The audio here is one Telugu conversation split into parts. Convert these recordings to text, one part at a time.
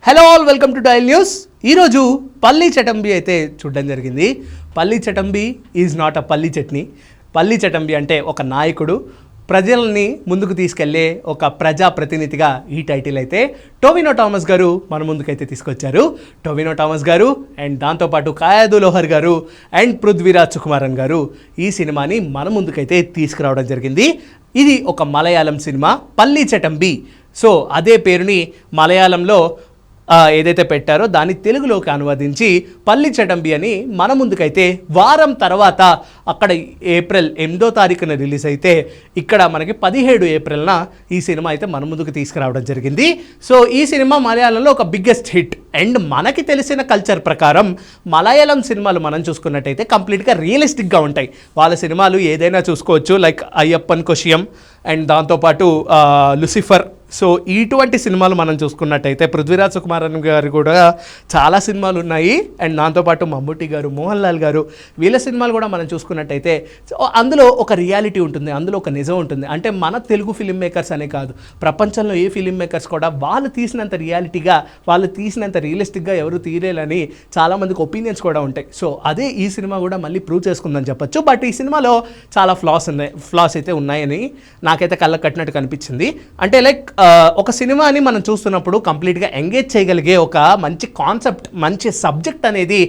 Hello all, welcome to dial news. ఈరోజు పల్లీ చటంబి అయితే చూడడం జరిగింది. పల్లీ చటంబి ఈజ్ నాట్ అ పల్లీ చట్నీ. పల్లీ చటంబి అంటే ఒక నాయకుడు, ప్రజల్ని ముందుకు తీసుకెళ్లే ఒక ప్రజాప్రతినిధిగా ఈ టైటిల్ అయితే టొవినో థామస్ గారు మన ముందుకైతే తీసుకొచ్చారు. టొవినో థామస్ గారు అండ్ దాంతోపాటు కాయాదు లోహర్ గారు అండ్ పృథ్వీరాజ్ సుకుమారన్ గారు ఈ సినిమాని మన ముందుకైతే తీసుకురావడం జరిగింది. ఇది ఒక మలయాళం సినిమా, పల్లీ చటంబి. సో అదే పేరుని మలయాళంలో ఏదైతే పెట్టారో దాన్ని తెలుగులోకి అనువదించి పల్లీ చటంబి అని మన ముందుకైతే వారం తర్వాత అక్కడ ఏప్రిల్ 8వ తారీఖున రిలీజ్ అయితే ఇక్కడ మనకి 17 ఏప్రిల్న ఈ సినిమా అయితే మన ముందుకు తీసుకురావడం జరిగింది. సో ఈ సినిమా మలయాళంలో ఒక బిగ్గెస్ట్ హిట్. అండ్ మనకి తెలిసిన కల్చర్ ప్రకారం మలయాళం సినిమాలు మనం చూసుకున్నట్టయితే కంప్లీట్గా రియలిస్టిక్గా ఉంటాయి. వాళ్ళ సినిమాలు ఏదైనా చూసుకోవచ్చు, లైక్ అయ్యప్పన్ కొషియం అండ్ దాంతోపాటు లూసిఫర్. సో ఇటువంటి సినిమాలు మనం చూసుకున్నట్టయితే పృథ్వీరాజ్ సుకుమారన్ గారు కూడా చాలా సినిమాలు ఉన్నాయి. అండ్ దాంతోపాటు మమ్ముట్టి గారు, మోహన్ లాల్ గారు, వీళ్ళ సినిమాలు కూడా మనం చూసుకున్నట్టయితే అందులో ఒక రియాలిటీ ఉంటుంది, అందులో ఒక నిజం ఉంటుంది. అంటే మన తెలుగు ఫిలిం మేకర్స్ అనే కాదు, ప్రపంచంలో ఏ ఫిలిం మేకర్స్ కూడా వాళ్ళు తీసినంత రియాలిటీగా, వాళ్ళు తీసినంత రియలిస్టిక్గా ఎవరు తీరేలని చాలామందికి ఒపీనియన్స్ కూడా ఉంటాయి. సో అదే ఈ సినిమా కూడా మళ్ళీ ప్రూవ్ చేసుకుందని చెప్పొచ్చు. బట్ ఈ సినిమాలో చాలా ఫ్లాస్ అయితే ఉన్నాయని నాకైతే కళ్ళకు కట్టినట్టు కనిపించింది. అంటే లైక్ ఒక సినిమాని మనం చూస్తున్నప్పుడు కంప్లీట్గా ఎంగేజ్ చేయగలిగే ఒక మంచి కాన్సెప్ట్, మంచి సబ్జెక్ట్ అనేది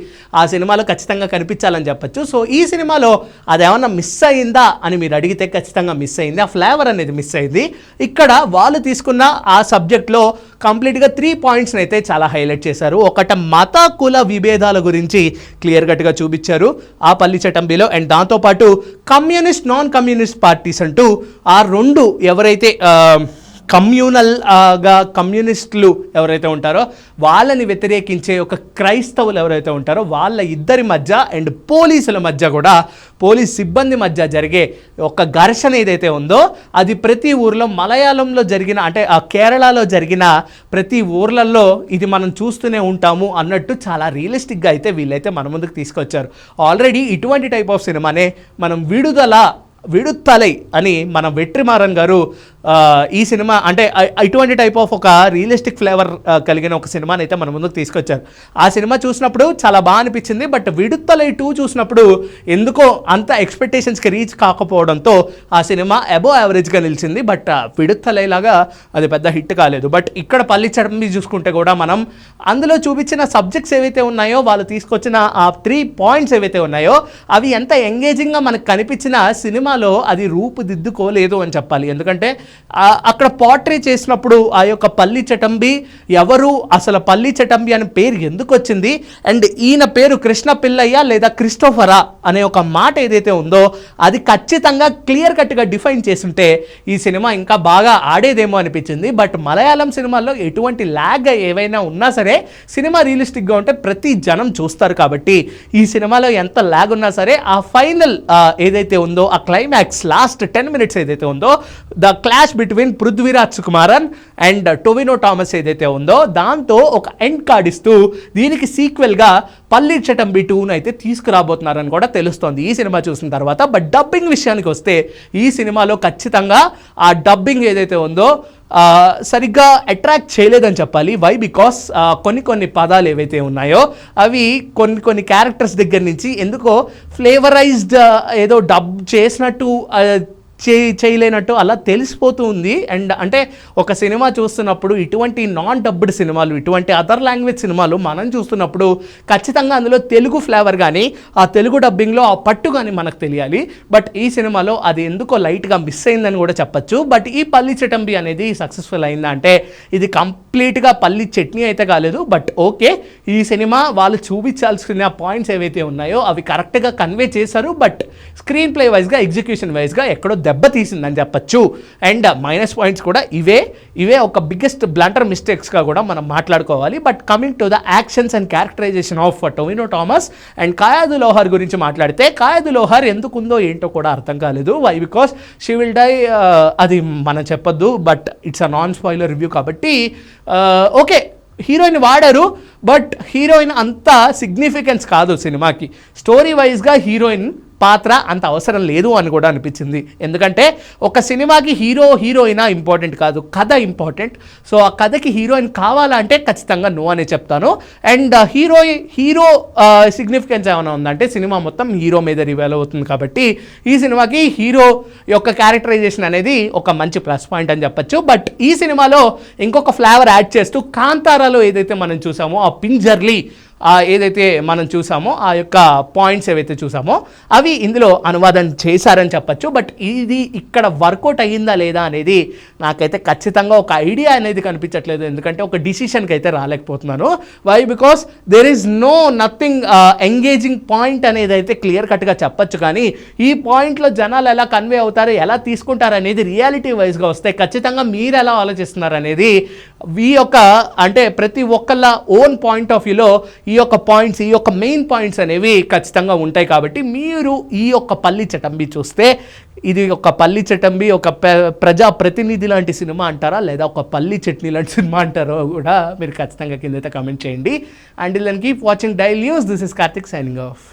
ఆ సినిమాలో ఖచ్చితంగా కనిపించాలని చెప్పచ్చు. సో ఈ సినిమాలో అదేమన్నా మిస్ అయిందా అని మీరు అడిగితే ఖచ్చితంగా మిస్ అయింది. ఆ ఫ్లేవర్ అనేది మిస్ అయింది. ఇక్కడ వాళ్ళు తీసుకున్న ఆ సబ్జెక్ట్లో కంప్లీట్గా 3 పాయింట్స్ని అయితే చాలా హైలైట్ చేశారు. ఒకటి మత కుల విభేదాల గురించి క్లియర్ కట్గా చూపించారు ఆ పల్లీ చటంబిలో. అండ్ దాంతోపాటు కమ్యూనిస్ట్, నాన్ కమ్యూనిస్ట్ పార్టీస్ అంటూ ఆ రెండు ఎవరైతే కమ్యూనిస్టులు ఎవరైతే ఉంటారో వాళ్ళని వ్యతిరేకించే ఒక క్రైస్తవులు ఎవరైతే ఉంటారో వాళ్ళ ఇద్దరి మధ్య అండ్ పోలీసుల మధ్య కూడా, పోలీస్ సిబ్బంది మధ్య జరిగే ఒక ఘర్షణ ఏదైతే ఉందో అది ప్రతి ఊర్లో మలయాళంలో జరిగిన, అంటే ఆ కేరళలో జరిగిన ప్రతి ఊర్లలో ఇది మనం చూస్తూనే ఉంటాము అన్నట్టు చాలా రియలిస్టిక్గా అయితే వీళ్ళైతే మన ముందుకు తీసుకొచ్చారు. ఆల్రెడీ ఇటువంటి టైప్ ఆఫ్ సినిమానే మనం విడుత్తలై అని మన వెట్రిమారన్ గారు ఈ సినిమా అంటే ఇటువంటి టైప్ ఆఫ్ ఒక రియలిస్టిక్ ఫ్లేవర్ కలిగిన ఒక సినిమాని అయితే మన ముందుకు తీసుకొచ్చారు. ఆ సినిమా చూసినప్పుడు చాలా బాగా అనిపించింది. బట్ విడుత్తలై 2 చూసినప్పుడు ఎందుకో అంత ఎక్స్పెక్టేషన్స్కి రీచ్ కాకపోవడంతో ఆ సినిమా అబోవ్ యావరేజ్గా నిలిచింది. బట్ విడుత్తలై లాగా అది పెద్ద హిట్ కాలేదు. బట్ ఇక్కడ పల్లీ చటంబి చూసుకుంటే కూడా మనం అందులో చూపించిన సబ్జెక్ట్స్ ఏవైతే ఉన్నాయో, వాళ్ళు తీసుకొచ్చిన ఆ 3 పాయింట్స్ ఏవైతే ఉన్నాయో అవి ఎంత ఎంగేజింగ్గా మనకు కనిపించిన సినిమాలో అది రూపుదిద్దుకోలేదు అని చెప్పాలి. ఎందుకంటే అక్కడ పోర్ట్రే చేసినప్పుడు ఆ యొక్క పల్లీ చటంబి ఎవరు, అసలు పల్లీ చటంబి అనే పేరు ఎందుకు వచ్చింది, అండ్ ఈయన పేరు కృష్ణ పిల్లయ్య లేదా క్రిస్టోఫరా అనే ఒక మాట ఏదైతే ఉందో అది ఖచ్చితంగా క్లియర్ కట్గా డిఫైన్ చేస్తుంటే ఈ సినిమా ఇంకా బాగా ఆడేదేమో అనిపించింది. బట్ మలయాళం సినిమాల్లో ఎటువంటి ల్యాగ్ ఏవైనా ఉన్నా సరే సినిమా రియలిస్టిక్గా ఉంటే ప్రతి జనం చూస్తారు. కాబట్టి ఈ సినిమాలో ఎంత ల్యాగ్ ఉన్నా సరే ఆ ఫైనల్ ఏదైతే ఉందో, ఆ క్లైమాక్స్ లాస్ట్ 10 minutes ఏదైతే ఉందో, the clash between Prithviraj Sukumaran and Tovino Thomas ఏదైతే ఉందో దాంతో ఒక ఎండ్ కార్డ్ ఇస్తూ దీనికి సీక్వెల్గా పల్లీ చటంబి 2 అయితే తీసుకురాబోతున్నారని కూడా తెలుస్తోంది ఈ సినిమా చూసిన తర్వాత. బట్ డబ్బింగ్ విషయానికి వస్తే ఈ సినిమాలో ఖచ్చితంగా ఆ డబ్బింగ్ ఏదైతే ఉందో సరిగ్గా అట్రాక్ట్ చేయలేదని చెప్పాలి. వై? బికాస్ కొన్ని పదాలు ఏవైతే ఉన్నాయో అవి కొన్ని క్యారెక్టర్స్ దగ్గర నుంచి ఎందుకో ఫ్లేవరైజ్డ్ ఏదో డబ్ చేసినట్టు చేయలేనట్టు అలా తెలిసిపోతూ ఉంది. అండ్ అంటే ఒక సినిమా చూస్తున్నప్పుడు ఇటువంటి నాన్ డబ్బుడ్ సినిమాలు, ఇటువంటి అదర్ లాంగ్వేజ్ సినిమాలు మనం చూస్తున్నప్పుడు ఖచ్చితంగా అందులో తెలుగు ఫ్లేవర్ కానీ ఆ తెలుగు డబ్బింగ్లో ఆ పట్టు కానీ మనకు తెలియాలి. బట్ ఈ సినిమాలో అది ఎందుకో లైట్గా మిస్ అయిందని కూడా చెప్పచ్చు. బట్ ఈ పల్లీ చటంబి అనేది సక్సెస్ఫుల్ అయిందా అంటే ఇది కంప్లీట్గా పల్లీ చట్నీ అయితే కాలేదు. బట్ ఓకే, ఈ సినిమా వాళ్ళు చూపించాల్సిన పాయింట్స్ ఏవైతే ఉన్నాయో అవి కరెక్ట్గా కన్వే చేశారు. బట్ స్క్రీన్ ప్లే వైజ్గా, ఎగ్జిక్యూషన్ వైజ్గా ఎక్కడో దెబ్బతీసిందని చెప్పచ్చు. అండ్ మైనస్ పాయింట్స్ కూడా ఇవే ఒక బిగ్గెస్ట్ బ్లంటర్ మిస్టేక్స్గా కూడా మనం మాట్లాడుకోవాలి. But coming to the actions and characterization of Tovino Thomas and Kayadu Lohar గురించి మాట్లాడితే, కాయాదు లోహర్ ఎందుకుందో ఏంటో కూడా అర్థం కాలేదు. Why? Because she will die, అది మనం చెప్పొద్దు. But it's a non spoiler review కాబట్టి ఓకే, హీరోయిన్ వాడారు. బట్ హీరోయిన్ అంత సిగ్నిఫికెన్స్ కాదు సినిమాకి. స్టోరీ వైజ్గా హీరోయిన్ పాత్ర అంత అవసరం లేదు అని కూడా అనిపించింది. ఎందుకంటే ఒక సినిమాకి హీరో హీరోయినా ఇంపార్టెంట్ కాదు, కథ ఇంపార్టెంట్. సో ఆ కథకి హీరోయిన్ కావాలంటే ఖచ్చితంగా నో అనే చెప్తాను. అండ్ హీరో సిగ్నిఫికెన్స్ ఏమైనా ఉందంటే సినిమా మొత్తం హీరో మీద రివైల్ అవుతుంది కాబట్టి ఈ సినిమాకి హీరో యొక్క క్యారెక్టరైజేషన్ అనేది ఒక మంచి ప్లస్ పాయింట్ అని చెప్పొచ్చు. బట్ ఈ సినిమాలో ఇంకొక ఫ్లేవర్ యాడ్ చేస్తూ కాంతారాలో ఏదైతే మనం చూసామో ఆ పింజర్లీ ఏదైతే మనం చూసామో ఆ యొక్క పాయింట్స్ ఏవైతే చూసామో అవి ఇందులో అనువాదం చేశారని చెప్పచ్చు. బట్ ఇది ఇక్కడ వర్కౌట్ అయ్యిందా లేదా అనేది నాకైతే ఖచ్చితంగా ఒక ఐడియా అనేది కనిపించట్లేదు. ఎందుకంటే ఒక డిసిషన్కి అయితే రాలేకపోతున్నాను. Why? Because there is nothing engaging point అనేది అయితే క్లియర్ కట్గా చెప్పచ్చు. కానీ ఈ పాయింట్లో జనాలు ఎలా కన్వే అవుతారు, ఎలా తీసుకుంటారు అనేది రియాలిటీ వైజ్గా వస్తే ఖచ్చితంగా మీరు ఎలా ఆలోచిస్తున్నారు అనేది ఈ యొక్క అంటే ప్రతి ఒక్కళ్ళ ఓన్ పాయింట్ ఆఫ్ వ్యూలో ఈ యొక్క పాయింట్స్, ఈ యొక్క మెయిన్ పాయింట్స్ అనేవి ఖచ్చితంగా ఉంటాయి. కాబట్టి మీరు ఈ యొక్క పల్లి చటంబి చూస్తే ఇది ఒక పల్లి చటంబి ఒక ప్రజా ప్రతినిధి లాంటి సినిమా అంటారా, లేదా ఒక పల్లి చట్నీ లాంటి సినిమా అంటారో కూడా మీరు ఖచ్చితంగా కిందైతే కామెంట్ చేయండి. And then keep watching daily news. This is Karthik signing of.